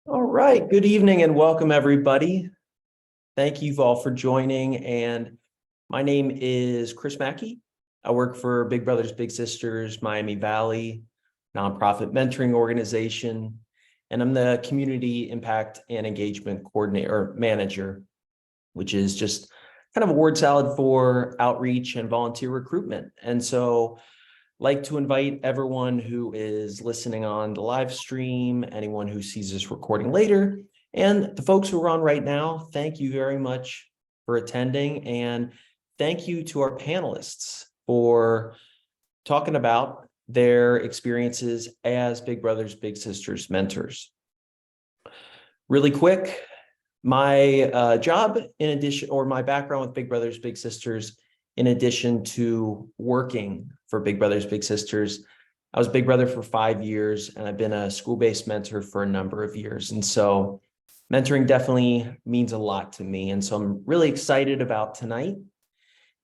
All right, good evening and welcome everybody. Thank you all for joining. And my name is Chris Mackey. I work for Big Brothers Big Sisters Miami Valley nonprofit mentoring organization, and I'm the community impact and engagement coordinator or manager, which is just kind of a word salad for outreach and volunteer recruitment. And so like to invite everyone who is listening on the live stream, anyone who sees this recording later, and the folks who are on right now, thank you very much for attending. And thank you to our panelists for talking about their experiences as Big Brothers Big Sisters mentors. Really quick, my job in addition, or my background with Big Brothers Big Sisters, in addition to working for Big Brothers Big Sisters, I was Big Brother for 5 years, and I've been a school-based mentor for a number of years. And so mentoring definitely means a lot to me. And so I'm really excited about tonight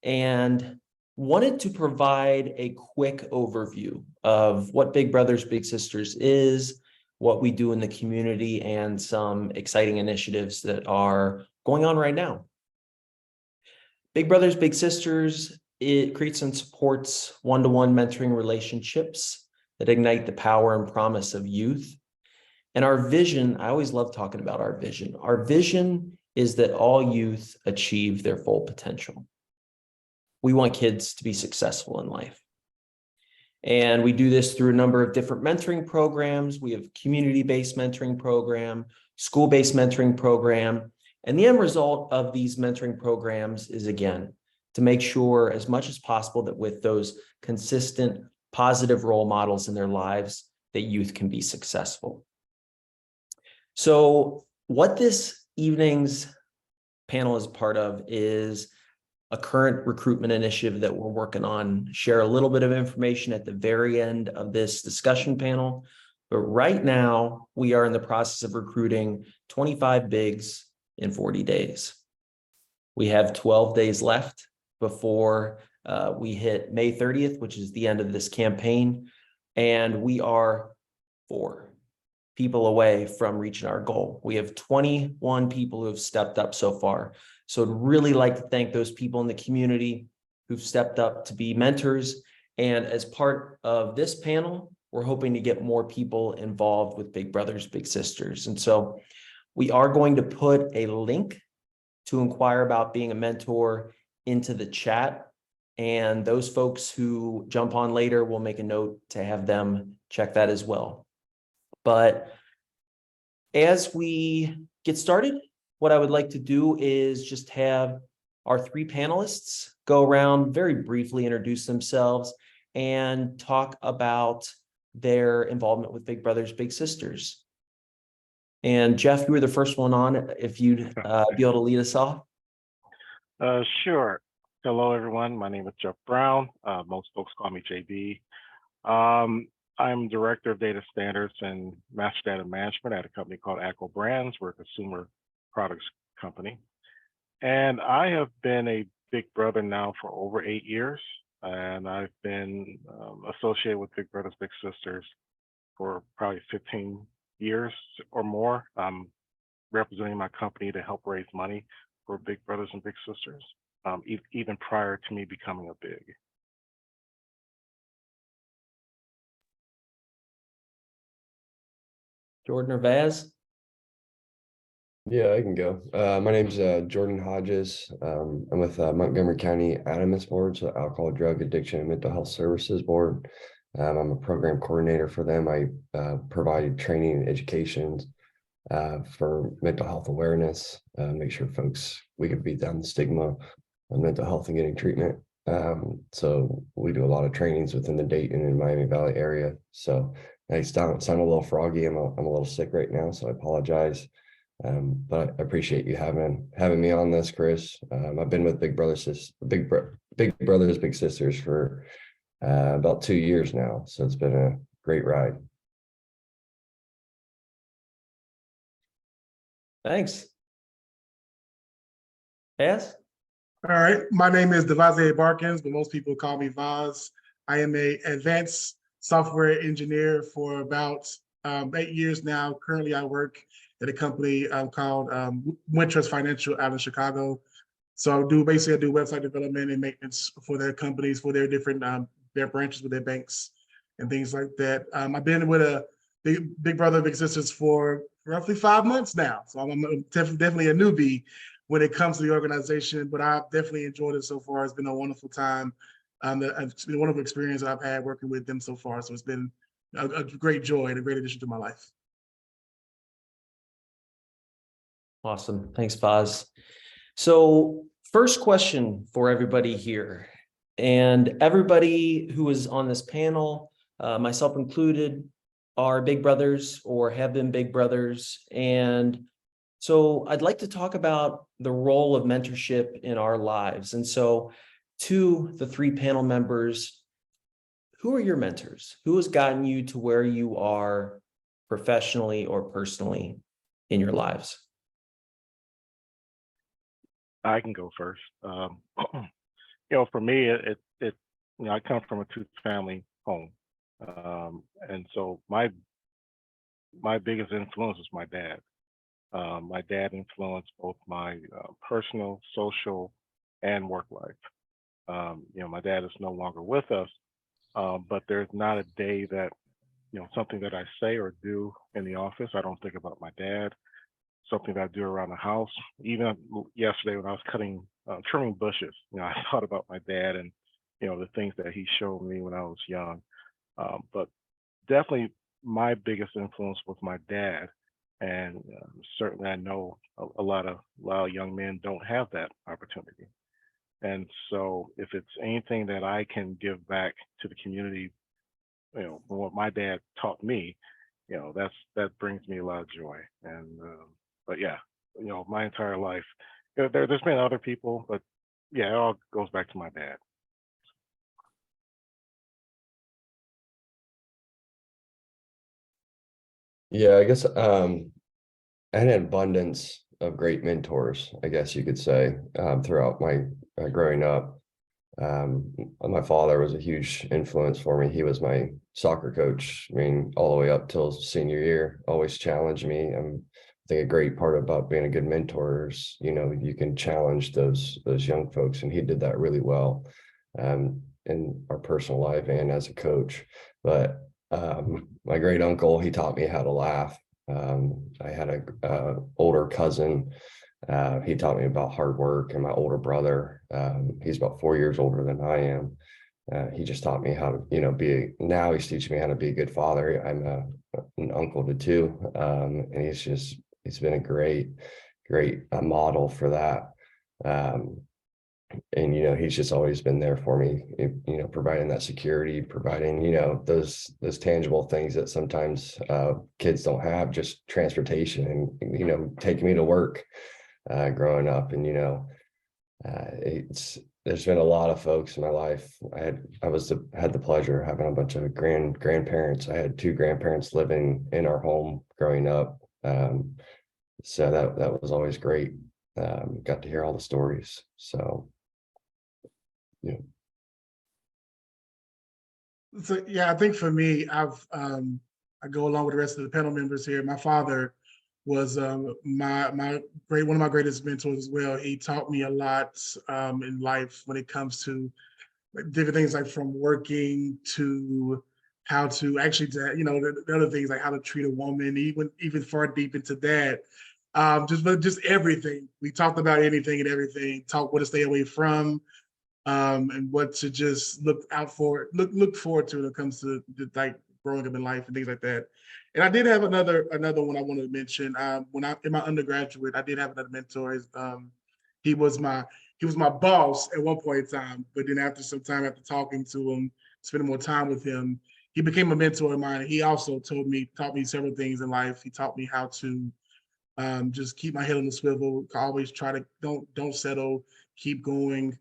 and wanted to provide a quick overview of what Big Brothers Big Sisters is, what we do in the community, and some exciting initiatives that are going on right now. Big Brothers Big Sisters, it creates and supports one-to-one mentoring relationships that ignite the power and promise of youth. And our vision, I always love talking about our vision. Our vision is that all youth achieve their full potential. We want kids to be successful in life. And we do this through a number of different mentoring programs. We have community-based mentoring program, school-based mentoring program. And the end result of these mentoring programs is, again, to make sure as much as possible that with those consistent positive role models in their lives, that youth can be successful. So what this evening's panel is part of is a current recruitment initiative that we're working on. Share a little bit of information at the very end of this discussion panel. But right now, we are in the process of recruiting 25 bigs in 40 days. We have 12 days left before we hit May 30th, which is the end of this campaign. And we are 4 people away from reaching our goal. We have 21 people who have stepped up so far. So I'd really like to thank those people in the community who've stepped up to be mentors. And as part of this panel, we're hoping to get more people involved with Big Brothers Big Sisters. And so we are going to put a link to inquire about being a mentor into the chat. And those folks who jump on later, we'll make a note to have them check that as well. But as we get started, what I would like to do is just have our 3 panelists go around, very briefly introduce themselves and talk about their involvement with Big Brothers Big Sisters. And Jeff, you were the first one on, if you'd be able to lead us off. Sure. Hello, everyone. My name is Jeff Brown. Most folks call me JB. I'm Director of Data Standards and Master Data Management at a company called Acco Brands. We're a consumer products company. And I have been a Big Brother now for over 8 years. And I've been associated with Big Brothers Big Sisters for probably 15 years or more. I'm representing my company to help raise money for Big Brothers and Big Sisters, even prior to me becoming a big. Jordan or Vaz? Yeah, I can go. My name's Jordan Hodges. I'm with Montgomery County Adamance Board, so Alcohol, Drug Addiction, and Mental Health Services Board. I'm a program coordinator for them. I provide training and education for mental health awareness, make sure we can beat down the stigma on mental health and getting treatment. So we do a lot of trainings within the Dayton and Miami Valley area. So I sound a little froggy. I'm a little sick right now, so I apologize. But I appreciate you having me on this, Chris. I've been with Big Brothers Big Sisters for about 2 years now, so it's been a great ride. Thanks. Vaz? All right, my name is Devarzia Barkins, but most people call me Vaz. I am an advanced software engineer for about 8 years now. Currently, I work at a company called Wintrust Financial out in Chicago. So I do website development and maintenance for their companies, for their different their branches with their banks and things like that. I've been with a big brother, big sisters for roughly 5 months now. So I'm definitely a newbie when it comes to the organization, but I've definitely enjoyed it so far. It's been a wonderful time. It's been a wonderful experience that I've had working with them so far. So it's been a great joy and a great addition to my life. Awesome. Thanks, Boz. So first question for everybody here, and everybody who is on this panel, myself included, are big brothers or have been big brothers. And so I'd like to talk about the role of mentorship in our lives. And so to the 3 panel members, who are your mentors? Who has gotten you to where you are professionally or personally in your lives? I can go first. For me, I come from a 2-family home. And so my biggest influence was my dad. My dad influenced both my personal, social, and work life. My dad is no longer with us, but there's not a day that, something that I say or do in the office, I don't think about my dad. Something that I do around the house. Even yesterday when I was trimming bushes, I thought about my dad and, the things that he showed me when I was young. But definitely my biggest influence was my dad. And certainly I know a lot of young men don't have that opportunity. And so if it's anything that I can give back to the community, from what my dad taught me, that brings me a lot of joy. And but yeah, my entire life, there's been other people, but yeah, it all goes back to my dad. Yeah, I guess I had an abundance of great mentors, I guess you could say, throughout my growing up. My father was a huge influence for me. He was my soccer coach. I mean, all the way up till senior year, always challenged me. I think a great part about being a good mentor is, you can challenge those young folks, and he did that really well, in our personal life and as a coach. But my great uncle, he taught me how to laugh. I had a older cousin. He taught me about hard work, and my older brother, he's about 4 years older than I am. He just taught me how to, now he's teaching me how to be a good father. I'm an uncle to 2, and he's been a great model for that. And, he's just always been there for me, providing that security, providing, those tangible things that sometimes kids don't have, just transportation and, taking me to work growing up. And, there's been a lot of folks in my life. I had the pleasure of having a bunch of grandparents. I had 2 grandparents living in our home growing up. So that was always great. Got to hear all the stories. So, yeah. So yeah, I think for me, I go along with the rest of the panel members here. My father was one of my greatest mentors as well. He taught me a lot in life when it comes to different things, like from working to how to actually, the other things like how to treat a woman, even far deep into that. Just everything. We talked about anything and everything. Talk what to stay away from, and what to just look forward to when it comes to like growing up in life and things like that. And I did have another one I wanted to mention. When in my undergraduate, I did have another mentor. He was my boss at one point in time, but then after some time, after talking to him, spending more time with him, he became a mentor of mine. He also taught me several things in life. He taught me how to just keep my head on the swivel. Always try to don't settle, keep going.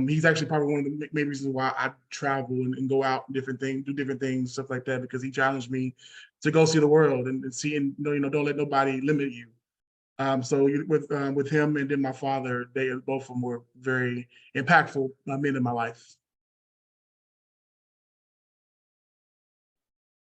He's actually probably one of the main reasons why I travel and go out and do different things, stuff like that, because he challenged me to go see the world and see, and don't let nobody limit you. So with him and then my father, they both of them were very impactful men in my life.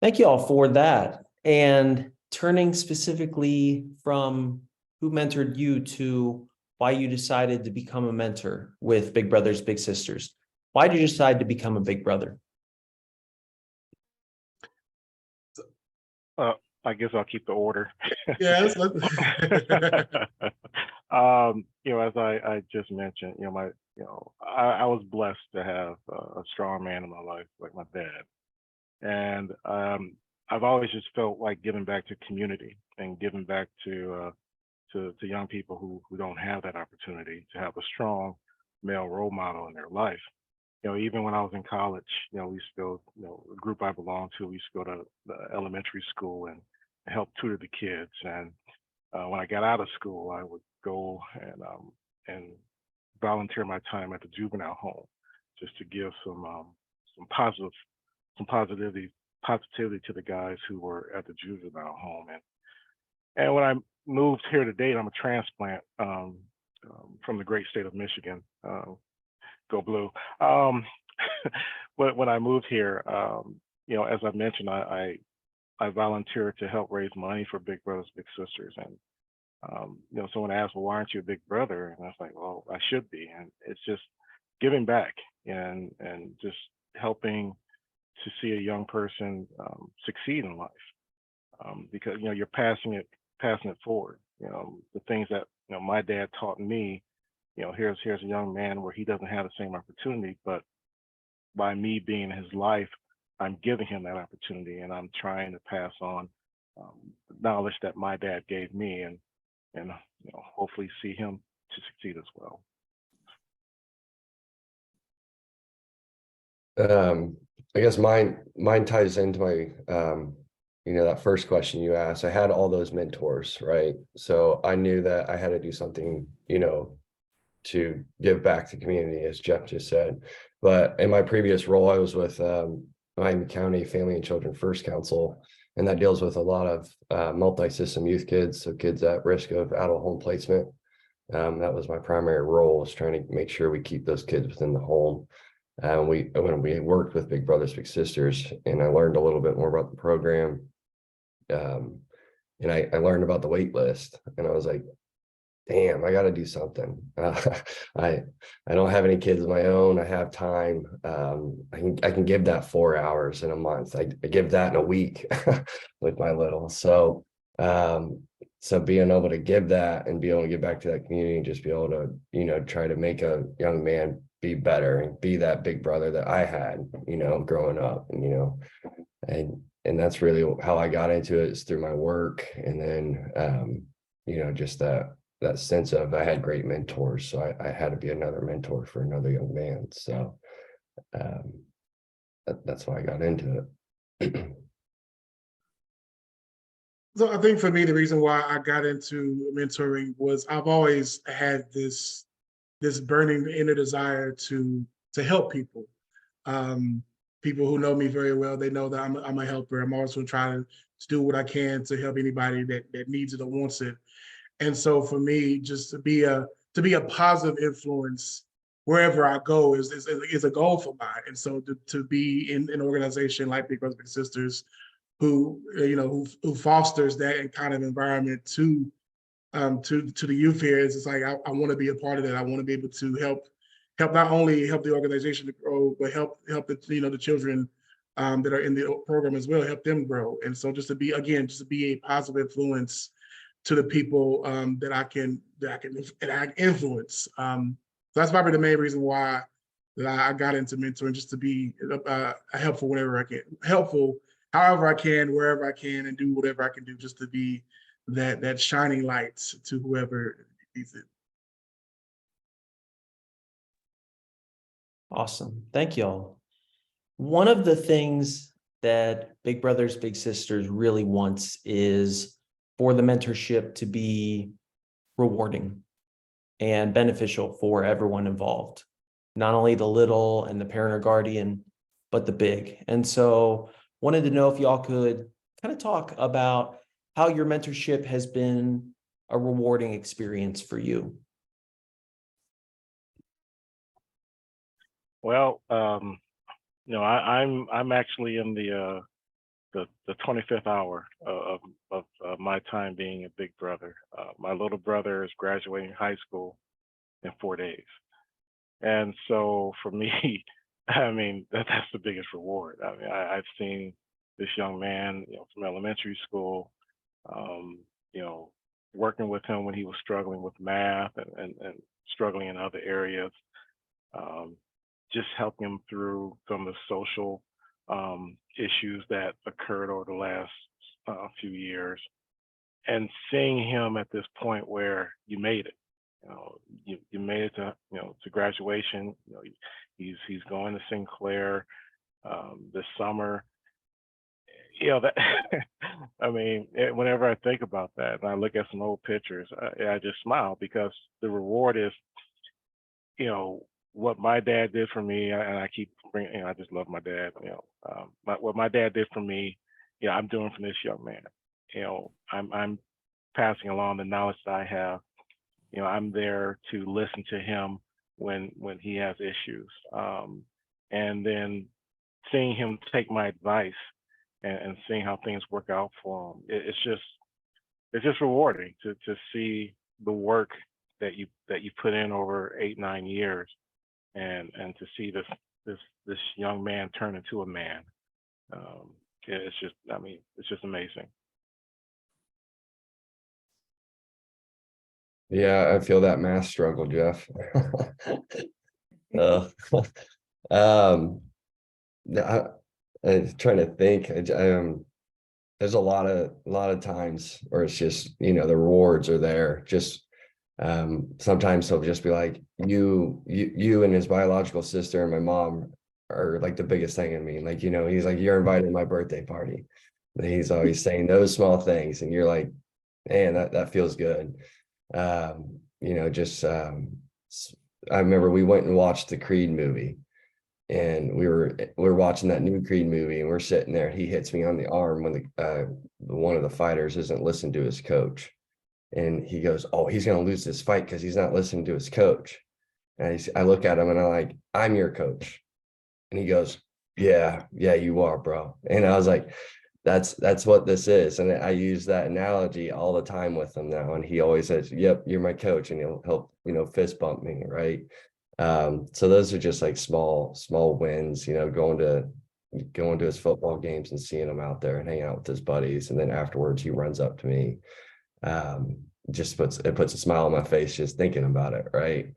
Thank you all for that. And turning specifically from who mentored you to why you decided to become a mentor with Big Brothers Big Sisters. Why did you decide to become a big brother? I guess I'll keep the order. Yes. As I just mentioned, I was blessed to have a strong man in my life like my dad, and I've always just felt like giving back to community and giving back to young people who don't have that opportunity to have a strong male role model in their life. Even when I was in college, we used to go, the group I belonged to, we used to go to the elementary school and help tutor the kids. And when I got out of school, I would go and volunteer my time at the juvenile home just to give some positivity to the guys who were at the juvenile home. And when I moved here to date, I'm a transplant from the great state of Michigan. Go Blue. When I moved here, as I mentioned, I volunteered to help raise money for Big Brothers Big Sisters, and someone asked, "Well, why aren't you a big brother?" And I was like, "Well, I should be." And it's just giving back and just helping to see a young person succeed in life, because you're passing it forward. The things that my dad taught me. Here's a young man where he doesn't have the same opportunity, but by me being in his life, I'm giving him that opportunity, and I'm trying to pass on knowledge that my dad gave me, and hopefully see him to succeed as well. I guess mine ties into my that first question you asked. I had all those mentors, right? So I knew that I had to do something, to give back to the community, as Jeff just said. But in my previous role, I was with Montgomery County Family and Children First Council, and that deals with a lot of multi-system youth kids, so kids at risk of out-of-home placement. That was my primary role, was trying to make sure we keep those kids within the home. When we worked with Big Brothers Big Sisters, and I learned a little bit more about the program, and I learned about the wait list, and I was like, damn, I got to do something. I don't have any kids of my own. I have time. I can give that 4 hours in a month. I give that in a week with my little. So being able to give that and be able to get back to that community and just be able to, try to make a young man be better and be that big brother that I had, growing up, and that's really how I got into it, is through my work. And then, just that sense of, I had great mentors, so I had to be another mentor for another young man. So that's why I got into it. So I think for me, the reason why I got into mentoring was I've always had this burning inner desire to help people. People who know me very well, they know that I'm a helper. I'm also trying to do what I can to help anybody that needs it or wants it. And so for me, just to be a positive influence wherever I go is a goal for mine. And so to be in an organization like Big Brothers Big Sisters, who fosters that kind of environment to the youth here, is like I want to be a part of that. I want to be able to help not only help the organization to grow, but help the children that are in the program as well, help them grow. And so just to be a positive influence to the people that I can influence. So that's probably the main reason why that I got into mentoring, just to be helpful whenever I can, helpful however I can, wherever I can, and do whatever I can do just to be that shining light to whoever needs it. Awesome. Thank y'all. One of the things that Big Brothers Big Sisters really wants is for the mentorship to be rewarding and beneficial for everyone involved, not only the little and the parent or guardian, but the big. And so wanted to know if y'all could kind of talk about how your mentorship has been a rewarding experience for you. Well, I'm actually in the 25th hour of my time being a big brother. My little brother is graduating high school in 4 days. And so for me, I mean, that's the biggest reward. I mean, I've seen this young man, from elementary school, you know, working with him when he was struggling with math and struggling in other areas, just helping him through some of the social issues that occurred over the last few years, and seeing him at this point where you made it. You made it to graduation. He's going to Sinclair this summer. That I mean, whenever I think about that and I look at some old pictures, I just smile, because the reward is, what my dad did for me, and I keep bringing, I just love my dad. What my dad did for me, I'm doing for this young man. I'm passing along the knowledge that I have. I'm there to listen to him when he has issues, and then seeing him take my advice and seeing how things work out for him. It's just rewarding to see the work that you put in over 8-9 years, and to see this young man turn into a man. It's just amazing. Yeah, I feel that math struggle, Jeff. uh, um, I'm trying to think. There's a lot of times where it's just, the rewards are there. Just sometimes he'll just be like, you and his biological sister and my mom are like the biggest thing in me. Like, he's like, you're invited to my birthday party. And he's always saying those small things, and you're like, man, that feels good. I remember we went and watched the Creed movie, and we're watching that new Creed movie, and we're sitting there. He hits me on the arm when one of the fighters isn't listening to his coach, and he goes, "Oh, he's gonna lose this fight because he's not listening to his coach." And I look at him and I'm like, "I'm your coach," and he goes, "Yeah, you are, bro." And I was like, that's what this is. And I use that analogy all the time with him now. And he always says, "Yep, you're my coach," and he'll help, fist bump me, right? So those are just like small wins, going to his football games and seeing him out there and hanging out with his buddies. And then afterwards he runs up to me. Just puts a smile on my face just thinking about it, right?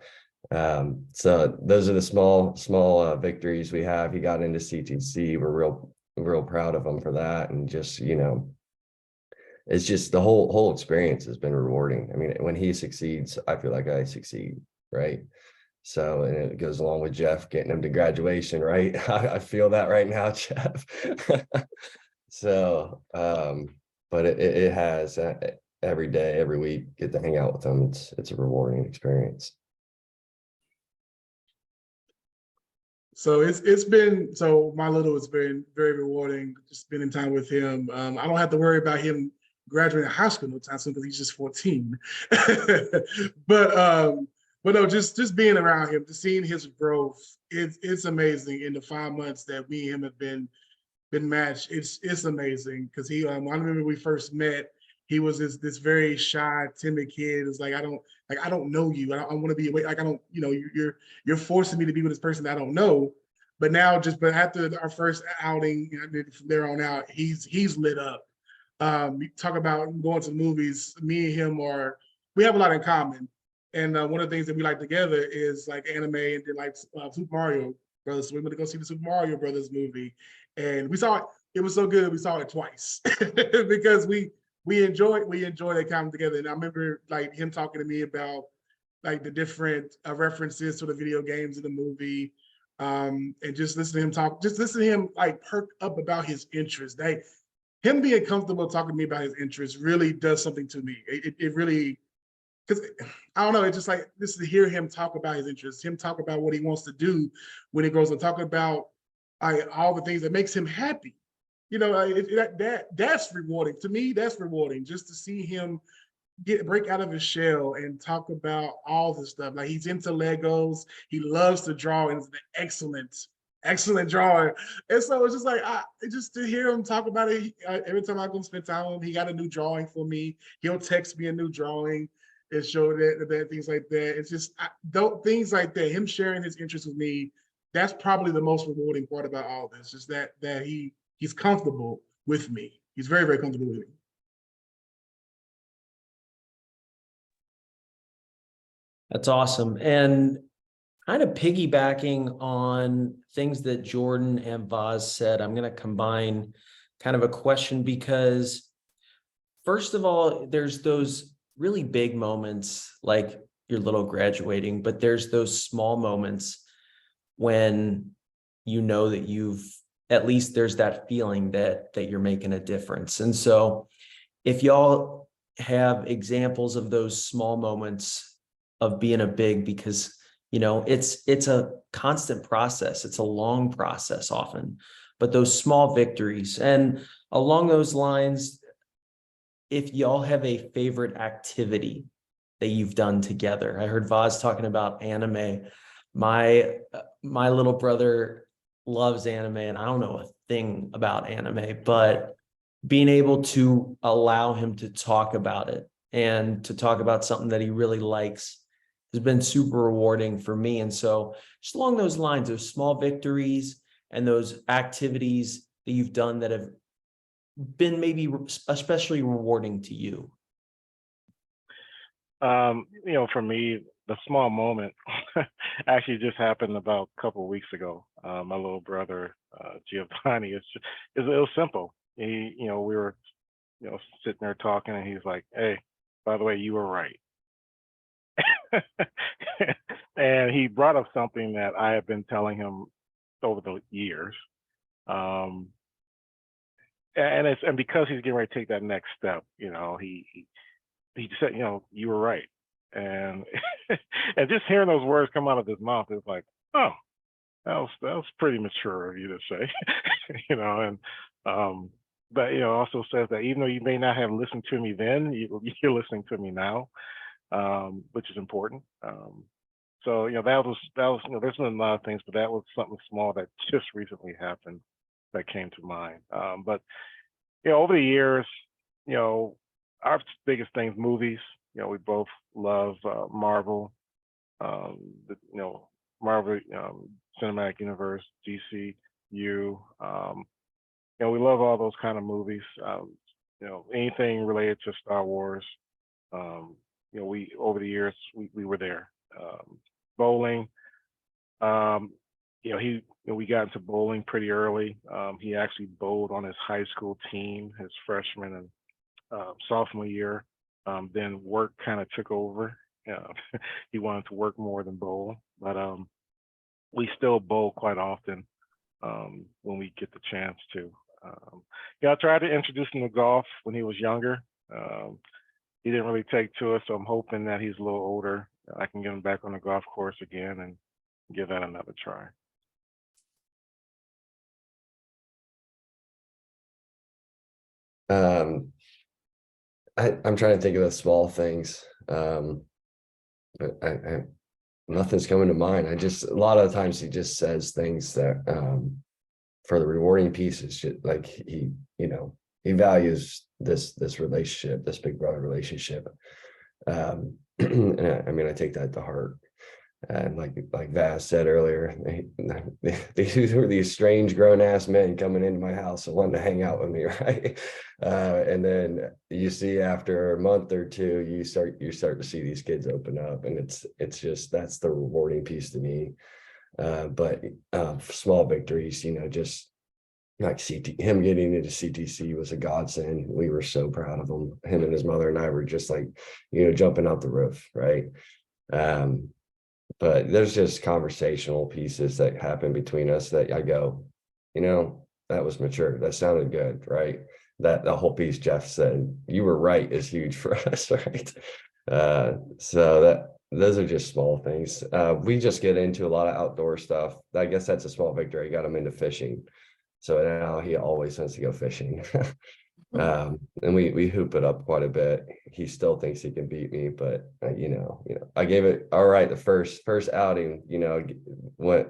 So those are the small victories we have. He got into CTC. We're real proud of him for that. And just, it's just the whole experience has been rewarding. I mean, when he succeeds, I feel like I succeed, right? So, and it goes along with Jeff getting him to graduation, right? I feel that right now, Jeff. So, but it has every day, every week, get to hang out with him. It's a rewarding experience. So it's been, so my little has been very rewarding, just spending time with him. I don't have to worry about him graduating high school no time soon because he's just 14. But no, just being around him, just seeing his growth, it's amazing. In the 5 months that me and him have been matched, it's amazing, because I remember we first met. He was this very shy, timid kid. It's like, I don't know you. I want to be away. Like, I don't, you're forcing me to be with this person that I don't know. But now, but after our first outing, from there on out, he's lit up. We talk about going to movies. Me and him we have a lot in common. And one of the things that we like together is like anime, and then like Super Mario Brothers. So we went to go see the Super Mario Brothers movie, and we saw it. It was so good. We saw it twice because we enjoy that time together. And I remember like him talking to me about like the different references to the video games in the movie, and just listen to him like perk up about his interests. Him being comfortable talking to me about his interests really does something to me. It really, because I don't know, it's just like just to hear him talk about his interests, him talk about what he wants to do when he grows up, talk about all the things that makes him happy. That's rewarding to me. That's rewarding just to see him break out of his shell and talk about all this stuff. Like, he's into Legos. He loves to draw and is an excellent excellent drawing. And so it's just like, just to hear him talk about it, every time I go spend time with him, he got a new drawing for me. He'll text me a new drawing and show that things like that. It's just things like that, him sharing his interest with me, that's probably the most rewarding part about all this, just that he's comfortable with me. He's very, very comfortable with me. That's awesome. And kind of piggybacking on things that Jordan and Vaz said, I'm going to combine kind of a question, because first of all, there's those really big moments like your little graduating, but there's those small moments when you know that at least there's that feeling that you're making a difference. And so if y'all have examples of those small moments of being a big, because it's a constant process. It's a long process often, but those small victories. And along those lines, if y'all have a favorite activity that you've done together. I heard Vaz talking about anime. My little brother loves anime, and I don't know a thing about anime, but being able to allow him to talk about it and to talk about something that he really likes has been super rewarding for me. And so just along those lines, those small victories and those activities that you've done that have been maybe especially rewarding to you. For me, the small moment actually just happened about a couple of weeks ago. My little brother, Giovanni, it was simple. We were, sitting there talking, and he's like, "Hey, by the way, you were right." And he brought up something that I have been telling him over the years. And because he's getting ready to take that next step, he said, "You were right." And and just hearing those words come out of his mouth, it's like, oh, that was pretty mature of you to say, and but also says that even though you may not have listened to me then, you're listening to me now, which is important. So that was there's been a lot of things, but that was something small that just recently happened that came to mind. But over the years, our biggest things, movies. We both love Marvel, Marvel Cinematic Universe, DCU. We love all those kind of movies. Anything related to Star Wars. We over the years we were there. Bowling. We got into bowling pretty early. He actually bowled on his high school team his freshman and sophomore year. Then work kind of took over. He wanted to work more than bowl, but we still bowl quite often when we get the chance to. I tried to introduce him to golf when he was younger. He didn't really take to it, so I'm hoping that he's a little older, I can get him back on the golf course again and give that another try. I'm trying to think of the small things. But nothing's coming to mind. A lot of times he just says things that for the rewarding piece, it's just like he values this relationship, this big brother relationship. And I take that to heart. And like Vaz said earlier, these were these strange grown-ass men coming into my house and wanting to hang out with me, right? And then you see after a month or two, you start to see these kids open up, and it's just, that's the rewarding piece to me. But small victories, just like him getting into CTC was a godsend. We were so proud of him. Him and his mother and I were just like, jumping out the roof, right? But there's just conversational pieces that happen between us that I go, that was mature. That sounded good, right? That the whole piece Jeff said, "You were right," is huge for us, right? So those are just small things. We just get into a lot of outdoor stuff. I guess that's a small victory. I got him into fishing. So now he always wants to go fishing. And we hoop it up quite a bit. He still thinks he can beat me, but I gave it all right. The first outing, went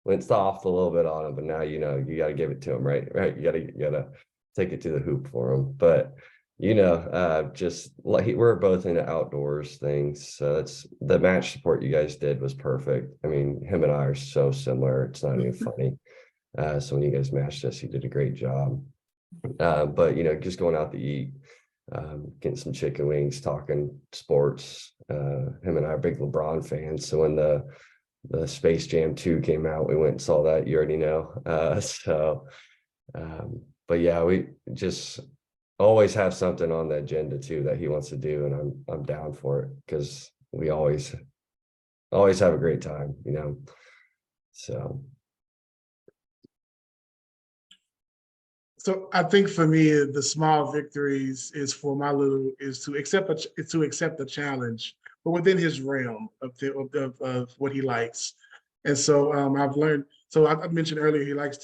went soft a little bit on him, but now, you know, you got to give it to him, right? Right. You gotta take it to the hoop for him. But, you know, just like we're both into outdoors things. So it's the match support you guys did was perfect. I mean, him and I are so similar. It's not even funny. So when you guys matched us, you did a great job. But, you know, just going out to eat, getting some chicken wings, talking sports. Him and I are big LeBron fans. So when the Space Jam 2 came out, we went and saw that, you already know. But yeah, we just always have something on the agenda too that he wants to do, and I'm down for it because we always have a great time, you know. So I think for me, the small victories is for my little is to accept the challenge, but within his realm of what he likes. And so I've learned. So I mentioned earlier he likes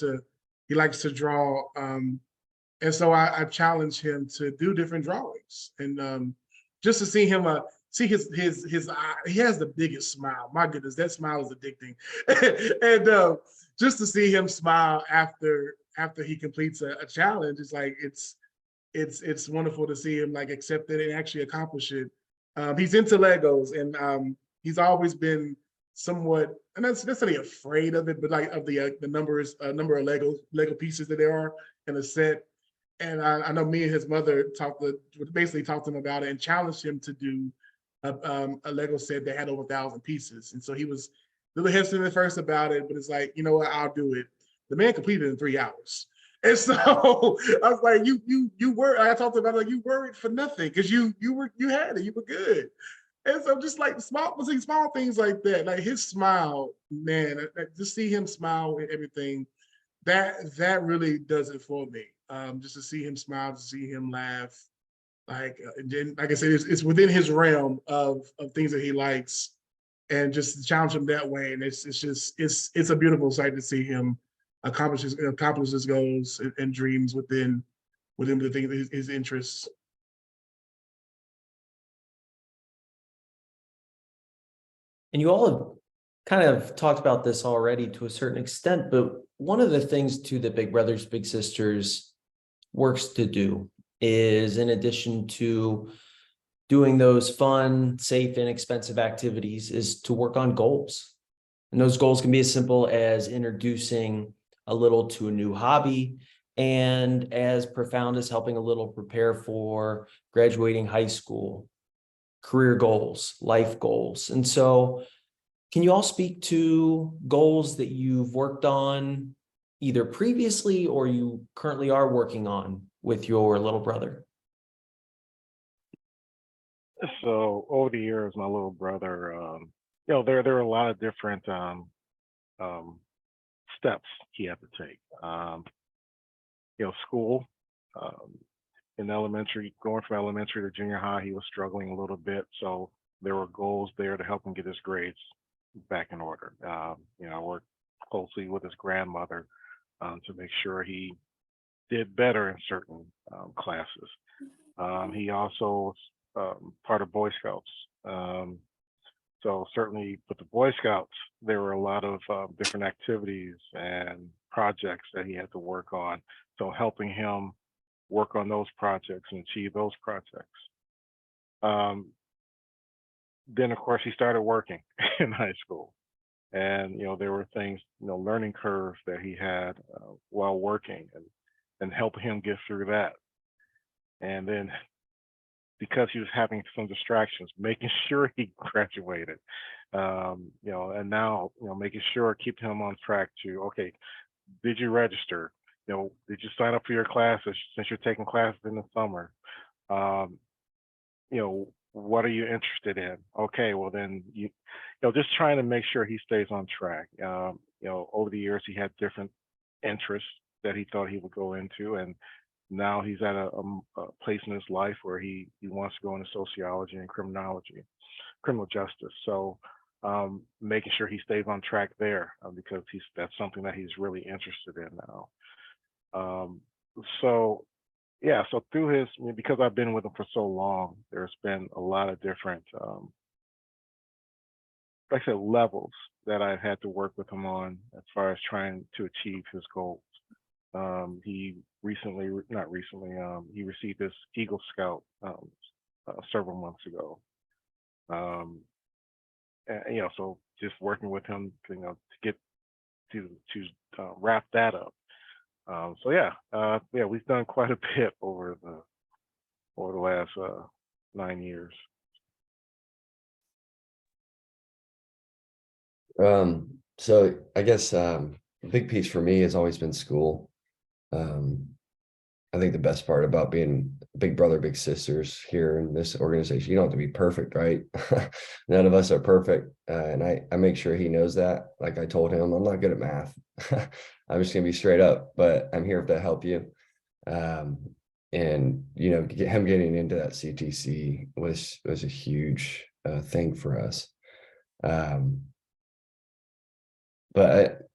to draw, and so I challenge him to do different drawings, and just to see him see his eye. He has the biggest smile. My goodness, that smile is addicting, and just to see him smile after he completes a challenge, it's like it's wonderful to see him like accept it and actually accomplish it. He's into Legos, and he's always been somewhat, and that's necessarily afraid of it, but like of the number of Lego pieces that there are in a set. And I know me and his mother basically talked to him about it and challenged him to do a Lego set that had over 1,000 pieces. And so he was a little hesitant at first about it, but it's like, you know what, I'll do it. The man completed it in 3 hours. And so I was like, you were, I talked about it, like you worried for nothing because you had it, you were good. And so just like small things like that, like his smile, man, just see him smile and everything, that really does it for me. Just to see him smile, to see him laugh, like and then, like I said, it's within his realm of things that he likes, and just to challenge him that way. And it's a beautiful sight to see him accomplish his goals and dreams within the things his interests. And you all have kind of talked about this already to a certain extent, but one of the things too that Big Brothers Big Sisters works to do is, in addition to doing those fun, safe, inexpensive activities, is to work on goals. And those goals can be as simple as introducing a little to a new hobby, and as profound as helping a little prepare for graduating high school, career goals, life goals. And so can you all speak to goals that you've worked on either previously or you currently are working on with your little brother? So over the years, my little brother, you know, there are a lot of different steps he had to take. You know, school, in elementary, going from elementary to junior high, he was struggling a little bit. So there were goals there to help him get his grades back in order. You know, I worked closely with his grandmother to make sure he did better in certain classes. He also was part of Boy Scouts. So certainly with the Boy Scouts, there were a lot of different activities and projects that he had to work on. So helping him work on those projects and achieve those projects. Then of course he started working in high school, and you know there were things, you know, learning curves that he had while working, and helping him get through that. And then because he was having some distractions, making sure he graduated, you know, and now, you know, making sure, keep him on track to, okay, did you register? You know, did you sign up for your classes since you're taking classes in the summer? You know, what are you interested in? Okay, well then you know, just trying to make sure he stays on track. You know, over the years he had different interests that he thought he would go into, and now he's at a place in his life where he wants to go into sociology and criminology, criminal justice. So making sure he stays on track there because that's something that he's really interested in now. So yeah, so through his, because I've been with him for so long, there's been a lot of different like I said, levels that I've had to work with him on as far as trying to achieve his goals. He recently, not recently, he received his Eagle Scout several months ago. And, you know, so just working with him, you know, to get to wrap that up. So yeah, yeah, we've done quite a bit over the last 9 years. So I guess a big piece for me has always been school. I think the best part about being big brother, big sisters here in this organization, you don't have to be perfect, right? None of us are perfect. And I make sure he knows that. Like I told him, I'm not good at math. I'm just gonna be straight up, but I'm here to help you. And you know, him getting into that CTC was a huge thing for us. But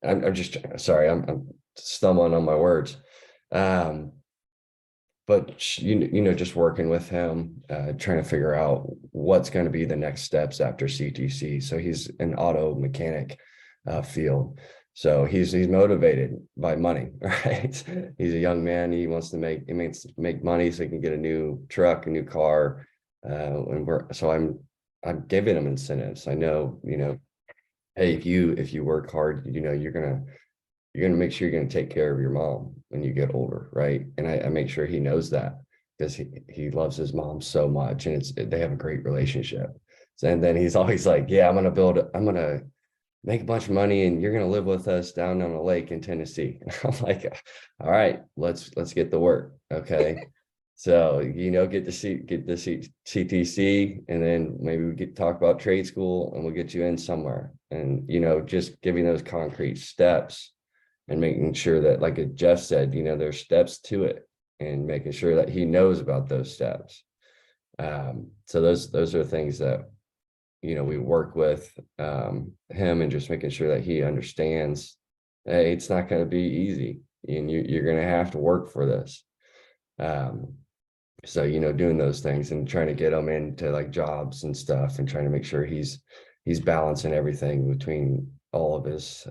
I'm just sorry, I'm stumbling on my words. But you know, just working with him, trying to figure out what's going to be the next steps after CTC. So he's an auto mechanic field. So he's motivated by money, right? He's a young man. He wants to make money so he can get a new truck, a new car. So I'm giving him incentives. I know, you know, hey, if you work hard, you know, you're gonna make sure you're gonna take care of your mom when you get older, right? And I make sure he knows that because he loves his mom so much, and they have a great relationship. And then he's always like, yeah, I'm gonna make a bunch of money and you're gonna live with us down on a lake in Tennessee. And I'm like, all right, let's get to work. Okay. So, you know, get the CTC, and then maybe we get to talk about trade school and we'll get you in somewhere. And, you know, just giving those concrete steps and making sure that, like Jeff said, you know, there's steps to it, and making sure that he knows about those steps. So those are things that, you know, we work with him, and just making sure that he understands, hey, it's not going to be easy, and you're going to have to work for this. So, you know, doing those things and trying to get him into like jobs and stuff, and trying to make sure he's balancing everything between all of his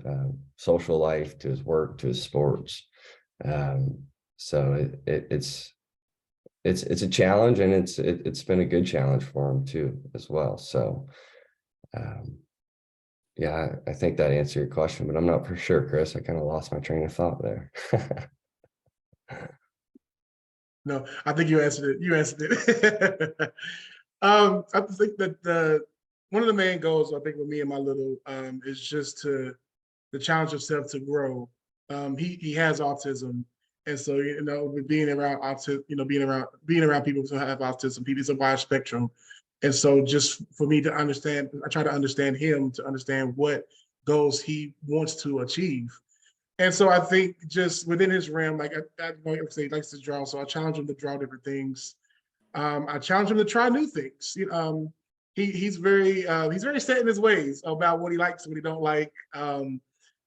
social life to his work to his sports. So it's a challenge, and it's been a good challenge for him too as well. So yeah, I think that answered your question, but I'm not for sure, Chris. I kind of lost my train of thought there. No, I think you answered it. You answered it. I think that one of the main goals, I think, with me and my little is just to challenge yourself to grow. He has autism, and so, you know, with being around autism, you know, being around people who have autism, people, it's a wide spectrum. And so, just for me to understand, I try to understand him, to understand what goals he wants to achieve. And so I think just within his realm, like I say, he likes to draw. So I challenge him to draw different things. I challenge him to try new things. He's very set in his ways about what he likes, what he don't like,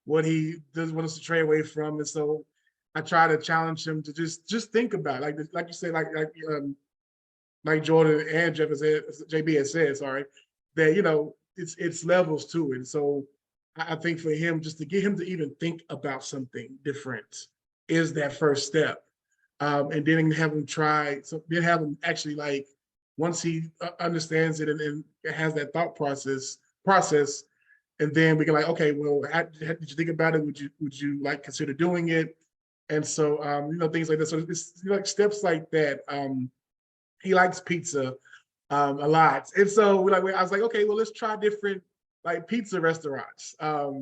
what he doesn't want us to stray away from. And so I try to challenge him to just think about it. Like you said, like Jordan and Jeff has said, JB has said, sorry, that, you know, it's levels to it. So I think for him, just to get him to even think about something different is that first step. And then have him try, so then have him actually, like, once he understands it and has that thought process, and then we can, like, okay, well, did you think about it? Would you like consider doing it? And so, you know, things like that. So it's like steps like that. He likes pizza a lot. And so I was like, okay, well, let's try different, like, pizza restaurants. So,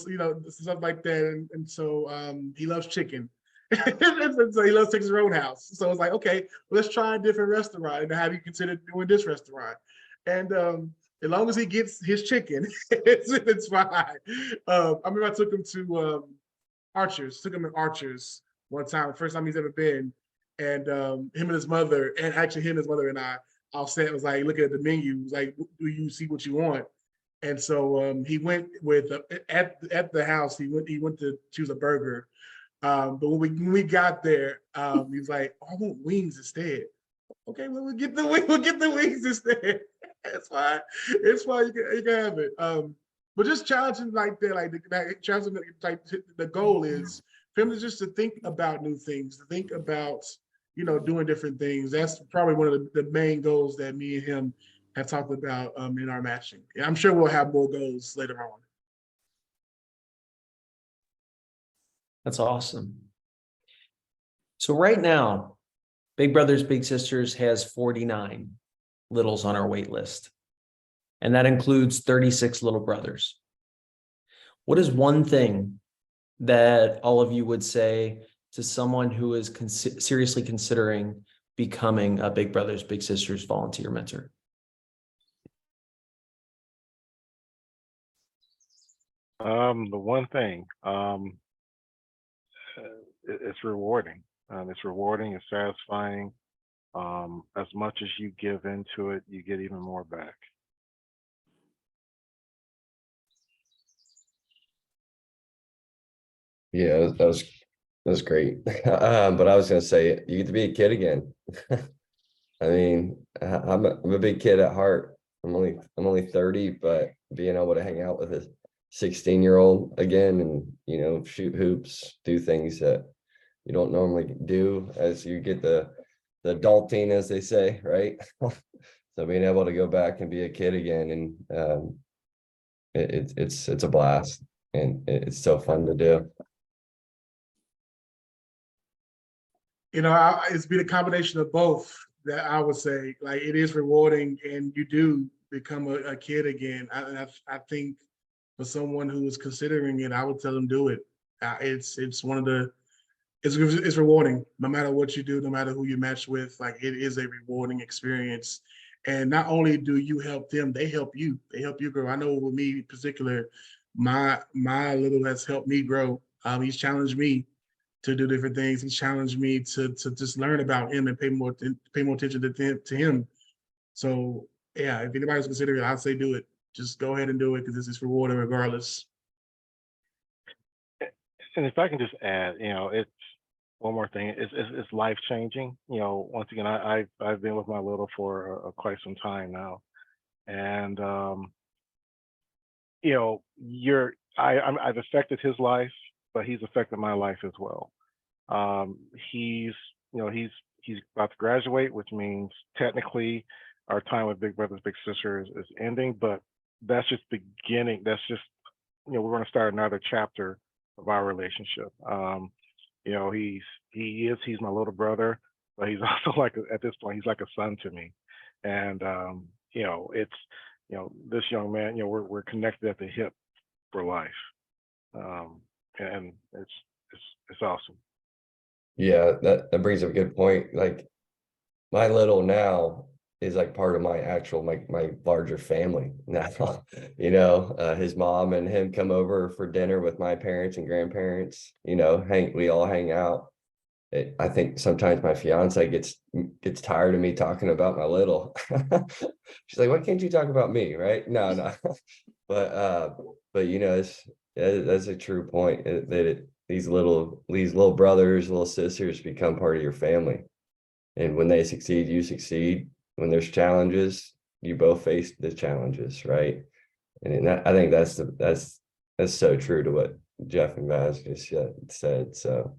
you know, stuff like that. And so he loves chicken. And so he loves Texas Roadhouse. So it's like, okay, well, let's try a different restaurant. And have you considered doing this restaurant? And as long as he gets his chicken, it's fine. I remember I took him to Archer's, one time, first time he's ever been. And him and his mother, and actually him and his mother and I, all sat, was like, looking at the menu, was like, do you see what you want? And so he went with at the house. He went to choose a burger, but when we got there, he was like, I want wings instead. Okay, well, we'll get the wings instead. It's fine. It's fine. You can have it. But just challenging like that, challenging like the goal is for him just to think about new things, to think about doing different things. That's probably one of the main goals that me and him have talked about in our matching. Yeah, I'm sure we'll have more goals later on. That's awesome. So right now, Big Brothers Big Sisters has 49 littles on our wait list, and that includes 36 little brothers. What is one thing that all of you would say to someone who is seriously considering becoming a Big Brothers Big Sisters volunteer mentor? The one thing, it's rewarding. It's rewarding, it's satisfying. As much as you give into it, you get even more back. Yeah, that was great. But I was gonna say you get to be a kid again. I mean, I'm a big kid at heart. I'm only 30, but being able to hang out with a 16-year-old again and shoot hoops, do things that you don't normally do as you get the adulting, as they say, right? So being able to go back and be a kid again and it's a blast and it's so fun to do. It's been a combination of both that I would say. Like, it is rewarding, and you do become a kid again. I think for someone who is considering it, I would tell them do it. It's one of the it's rewarding no matter what you do, no matter who you match with. Like, it is a rewarding experience. And not only do you help them, they help you. They help you grow. I know with me in particular, my little has helped me grow. He's challenged me to do different things. He challenged me to just learn about him and pay more attention to him. So yeah, if anybody's considering it, I'd say do it. Just go ahead and do it because this is rewarding regardless. And if I can just add, it's one more thing. It's life changing. Once again, I've been with my little for quite some time now, and I've affected his life, but he's affected my life as well. He's about to graduate, which means technically our time with Big Brothers Big Sisters is ending, but that's just beginning. That's just we're going to start another chapter of our relationship. He's my little brother, but he's also at this point he's like a son to me, and it's this young man, we're connected at the hip for life, and it's awesome. Yeah, that brings up a good point. Like, my little now is like part of my larger family now. His mom and him come over for dinner with my parents and grandparents. We all hang out. I think sometimes my fiance gets tired of me talking about my little. She's like, "Why can't you talk about me?" Right? No. but that's a true point. These little brothers, little sisters become part of your family. And when they succeed, you succeed. When there's challenges, you both face the challenges, right? And I think that's so true to what Jeff and Vaz just said. So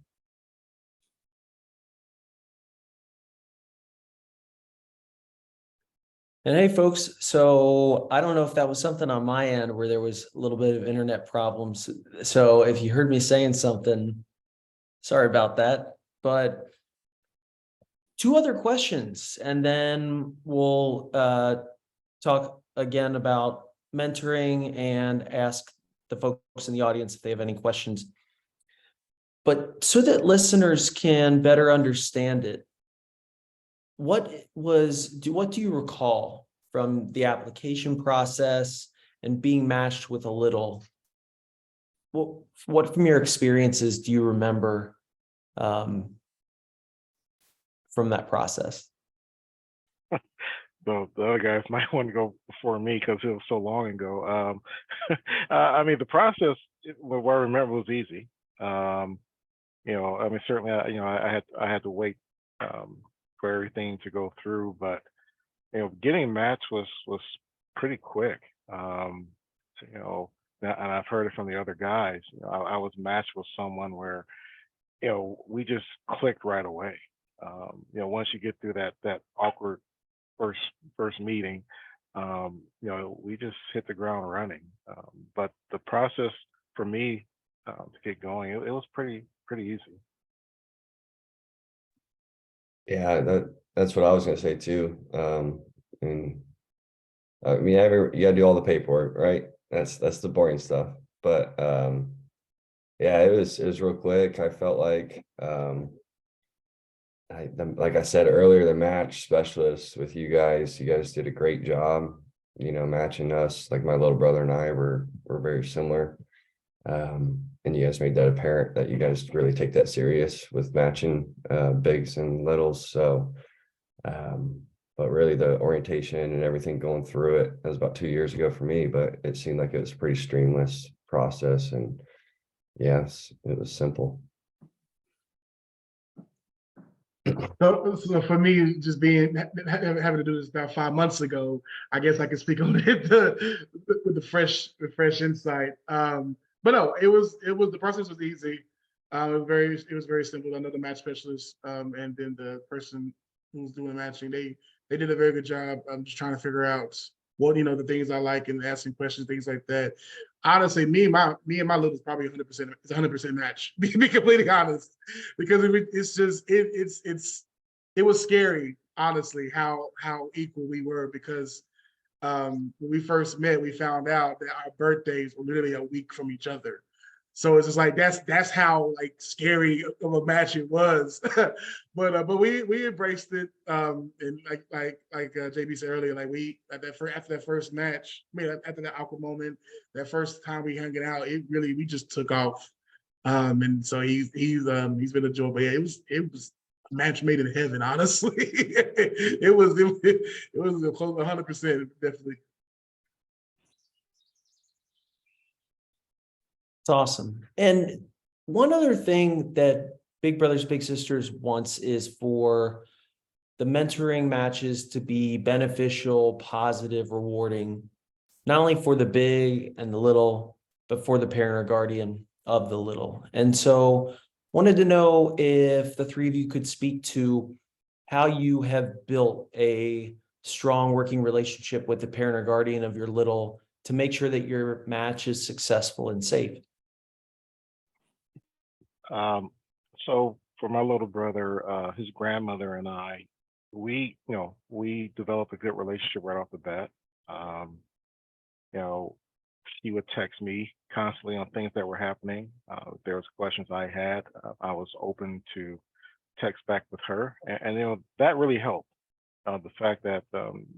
And hey, folks, so I don't know if that was something on my end where there was a little bit of internet problems. So if you heard me saying something, sorry about that. But two other questions, and then we'll talk again about mentoring and ask the folks in the audience if they have any questions. But so that listeners can better understand it, what do you recall from the application process and being matched with a little? What from your experiences do you remember from that process? The other guys might want to go before me because it was so long ago. I mean, the process, what I remember, was easy. Certainly, I had to wait for everything to go through, but getting matched was pretty quick. So, and I've heard it from the other guys. I was matched with someone where we just clicked right away. Once you get through that awkward first meeting, we just hit the ground running. But the process for me to get going, it was pretty easy. Yeah, that's what I was gonna say too. And you gotta do all the paperwork, right? That's the boring stuff. But yeah, it was real quick. I felt like like I said earlier, the match specialist with you guys did a great job, matching us. Like my little brother and I were very similar. And you guys made that apparent that you guys really take that serious with matching bigs and littles. So but really the orientation and everything going through it, that was about 2 years ago for me, but it seemed like it was a pretty streamless process. And yes, it was simple. So for me, just having to do this about 5 months ago, I guess I can speak on it with the fresh insight. But no, the process was easy. It was very simple. Another match specialist, and then the person who was doing the matching, they did a very good job. I'm just trying to figure out what the things I like and asking questions, things like that. Honestly, me and my little is probably 100%. It's 100% match. Be completely honest, because it was scary, honestly, how equal we were, because when we first met, we found out that our birthdays were literally a week from each other. So it's just like that's how like scary of a match it was. but we embraced it. And like JB said earlier, like after that first match, after that awkward moment, that first time we hung it out, we just took off. And so he's been a joy. But yeah, it was a match made in heaven, honestly. it was close to 100%, definitely. It's awesome. And one other thing that Big Brothers Big Sisters wants is for the mentoring matches to be beneficial, positive, rewarding, not only for the big and the little, but for the parent or guardian of the little. And so wanted to know if the three of you could speak to how you have built a strong working relationship with the parent or guardian of your little to make sure that your match is successful and safe. So for my little brother, his grandmother and I, we developed a good relationship right off the bat. She would text me constantly on things that were happening. If there was questions I had, I was open to text back with her, and that really helped. The fact that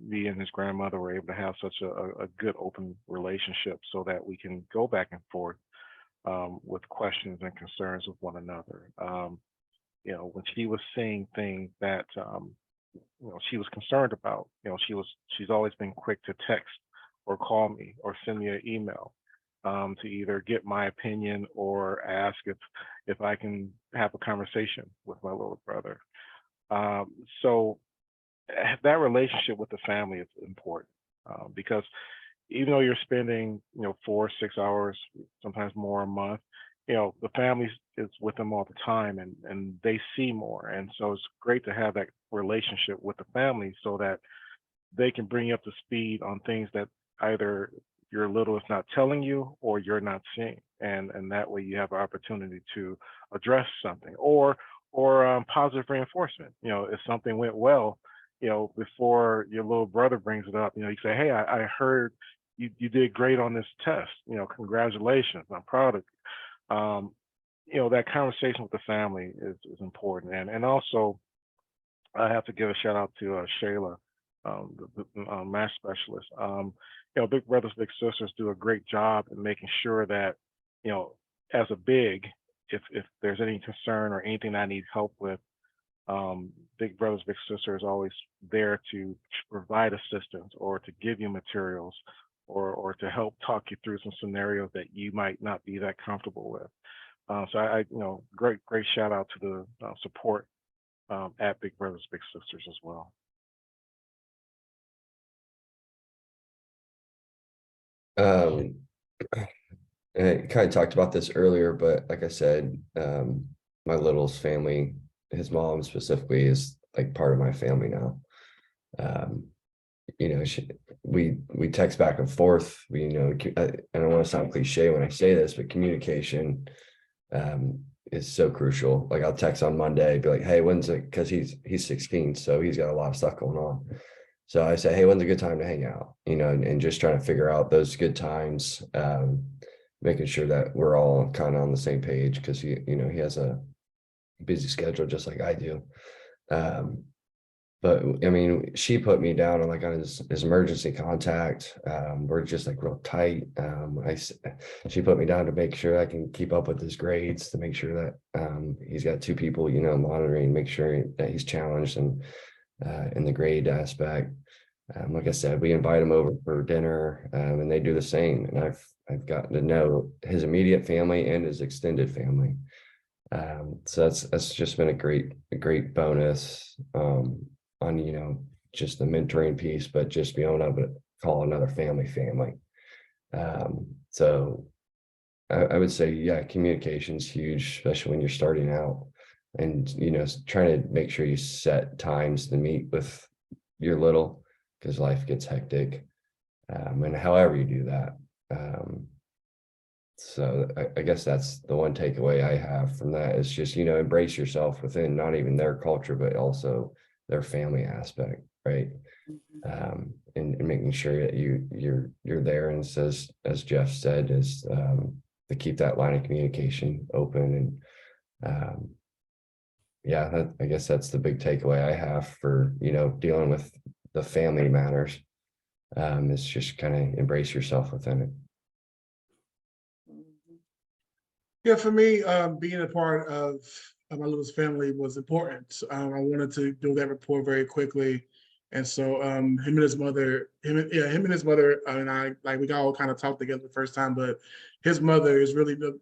me and his grandmother were able to have such a good open relationship, so that we can go back and forth with questions and concerns of one another. When she was seeing things that she was concerned about, she's always been quick to text or call me or send me an email to either get my opinion or ask if I can have a conversation with my little brother. So that relationship with the family is important, because even though you're spending 4 or 6 hours, sometimes more a month, the family is with them all the time, and they see more. And so it's great to have that relationship with the family, so that they can bring you up to speed on things that either your little is not telling you or you're not seeing, and that way you have an opportunity to address something or positive reinforcement. If something went well, before your little brother brings it up, you say, hey, I heard you did great on this test. Congratulations, I'm proud of you. That conversation with the family is important. And also, I have to give a shout out to Shayla, the match specialist. Big Brothers Big Sisters do a great job in making sure that, as a big, if there's any concern or anything I need help with, Big Brothers Big Sisters is always there to provide assistance or to give you materials or to help talk you through some scenarios that you might not be that comfortable with. So I great shout out to the support at Big Brothers Big Sisters as well. Um, and I kind of talked about this earlier, but like I said, my little's family, his mom specifically, is like part of my family now. You know, we text back and forth. I don't want to sound cliche when I say this, but communication is so crucial. Like I'll text on Monday, be like, "Hey, when's it?" Because he's 16, so he's got a lot of stuff going on. So I say, "Hey, when's a good time to hang out?" You know, and just trying to figure out those good times, making sure that we're all kind of on the same page because he has a busy schedule just like I do. But I mean, she put me down on his emergency contact. We're just like real tight. She put me down to make sure I can keep up with his grades, to make sure that he's got two people, monitoring, make sure that he's challenged and in the grade aspect. Like I said, we invite him over for dinner, and they do the same. And I've gotten to know his immediate family and his extended family. So that's just been a great bonus. On just the mentoring piece, but just being able to call another family. So I would say, yeah, communication's huge, especially when you're starting out, and trying to make sure you set times to meet with your little, because life gets hectic, and however you do that. So I guess that's the one takeaway I have from that, is just embrace yourself within not even their culture, but also their family aspect, right? And making sure that you're there, and says, as Jeff said, is to keep that line of communication open. And yeah, I guess that's the big takeaway I have for dealing with the family matters, is just kind of embrace yourself within it. Yeah, for me, being a part of my little family was important. I wanted to build that rapport very quickly, and so him and his mother, and I, like, we all kind of talked together the first time. But his mother is really the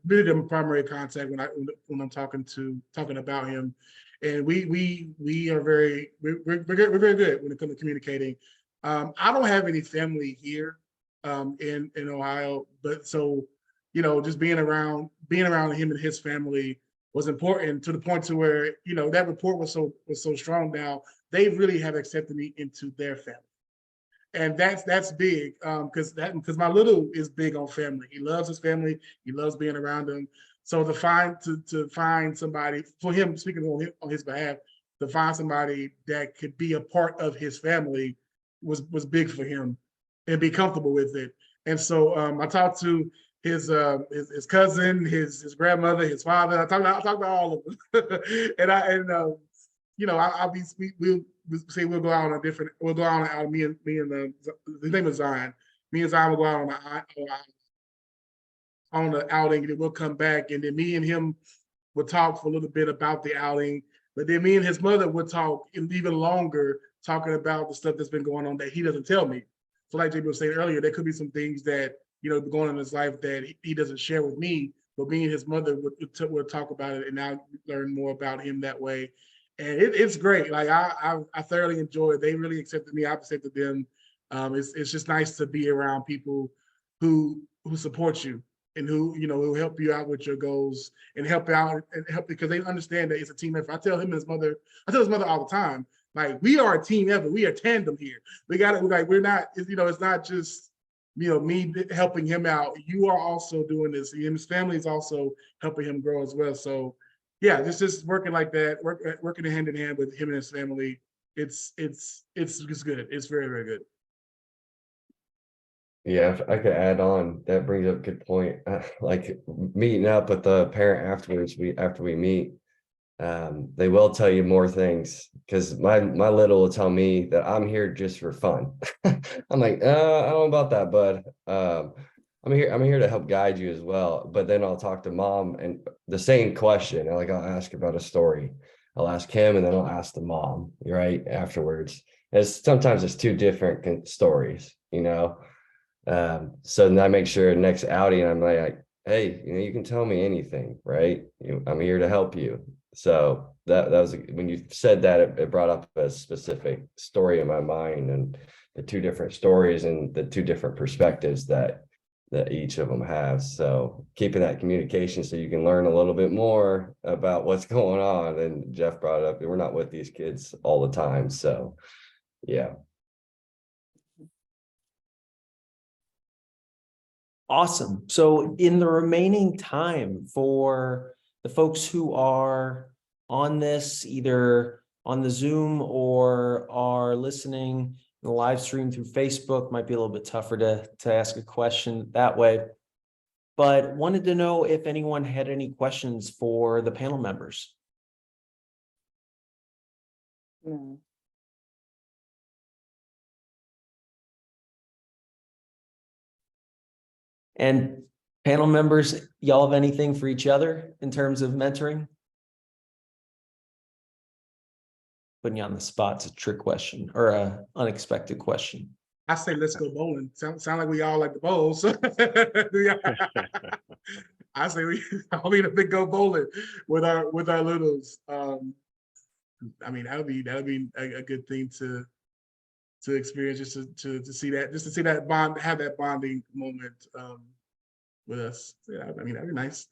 primary contact when I'm talking about him, and we are we're very good when it comes to communicating. I don't have any family here in Ohio, but so just being around him and his family was important, to the point to where that rapport was so strong. Now they really have accepted me into their family, and that's big, because my little is big on family. He loves his family. He loves being around them. So to find somebody for him, speaking on his behalf, to find somebody that could be a part of his family was big for him, and be comfortable with it. And so I talked to his cousin, his grandmother, his father. I talked about all of them, we'll say we'll go out on me and his name is Zion. Me and Zion will go out on the outing, and then we'll come back, and then me and him would talk for a little bit about the outing. But then me and his mother would talk even longer, talking about the stuff that's been going on that he doesn't tell me. So like JB was saying earlier, there could be some things that going on in his life that he doesn't share with me, but me and his mother would talk about it, and I learn more about him that way. And it's great. Like I thoroughly enjoy it. They really accepted me. I accepted them. It's just nice to be around people who support you, and who help you out with your goals, and help because they understand that it's a team effort. I tell his mother all the time, like, we are a team effort. We are tandem here. We're not, it's not just me helping him out. You are also doing this. His family is also helping him grow as well. So yeah, this is working like that, working hand in hand with him and his family. It's good. It's very, very good. Yeah, if I could add on, that brings up a good point. Like meeting up with the parent afterwards, after we meet, they will tell you more things, because my little will tell me that I'm here just for fun. I'm like, I don't know about that, bud. I'm here to help guide you as well. But then I'll talk to mom, and the same question. Like, I'll ask about a story. I'll ask him, and then I'll ask the mom right afterwards. Sometimes it's two different stories, so then I make sure next outing I'm like, hey, you can tell me anything, right? I'm here to help you. So that was, when you said that, it brought up a specific story in my mind, and the two different stories and the two different perspectives that each of them have. So keeping that communication so you can learn a little bit more about what's going on. And Jeff brought it up, we're not with these kids all the time. So yeah. Awesome. So in the remaining time, for the folks who are on this, either on the Zoom or are listening in the live stream through Facebook, might be a little bit tougher to ask a question that way. But wanted to know if anyone had any questions for the panel members. No. And panel members, y'all have anything for each other in terms of mentoring? Putting you on the spot, it's a trick question or a unexpected question. I say let's go bowling. Sound like we all like the bowl. So I say we all need to go bowling with our littles. I mean, that'll be a good thing to experience, just to see that bond, have that bonding moment with us. Yeah, I mean, that'd be nice.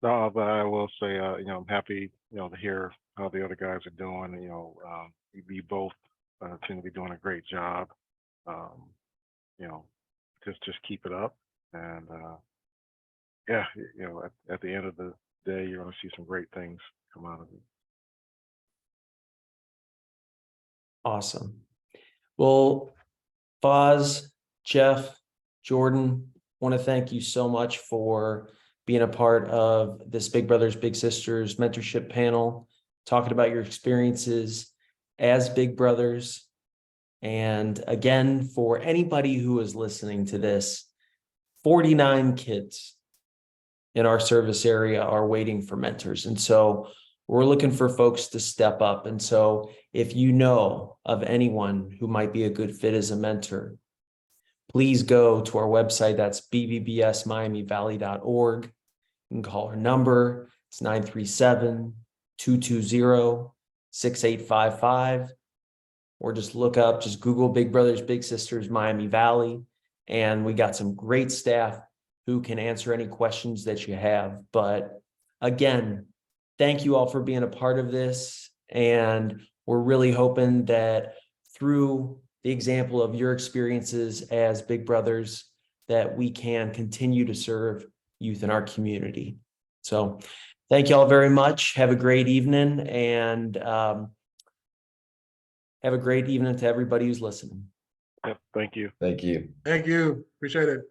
No, but I will say, I'm happy, to hear how the other guys are doing. We both seem to be doing a great job. Just keep it up, and yeah, at the end of the day, you're going to see some great things come out of it. Awesome. Well, Foz, Jeff, Jordan, want to thank you so much for being a part of this Big Brothers Big Sisters mentorship panel, talking about your experiences as big brothers. And again, for anybody who is listening to this, 49 kids in our service area are waiting for mentors. And so we're looking for folks to step up. And so if you know of anyone who might be a good fit as a mentor, please go to our website. That's bbbsmiamivalley.org. You can call our number. It's 937-220-6855. Or just Google Big Brothers Big Sisters Miami Valley. And we got some great staff who can answer any questions that you have. But again, thank you all for being a part of this. And we're really hoping that through the example of your experiences as big brothers, that we can continue to serve youth in our community. So thank you all very much. Have a great evening, and have a great evening to everybody who's listening. Yep, thank you. Thank you. Thank you. Appreciate it.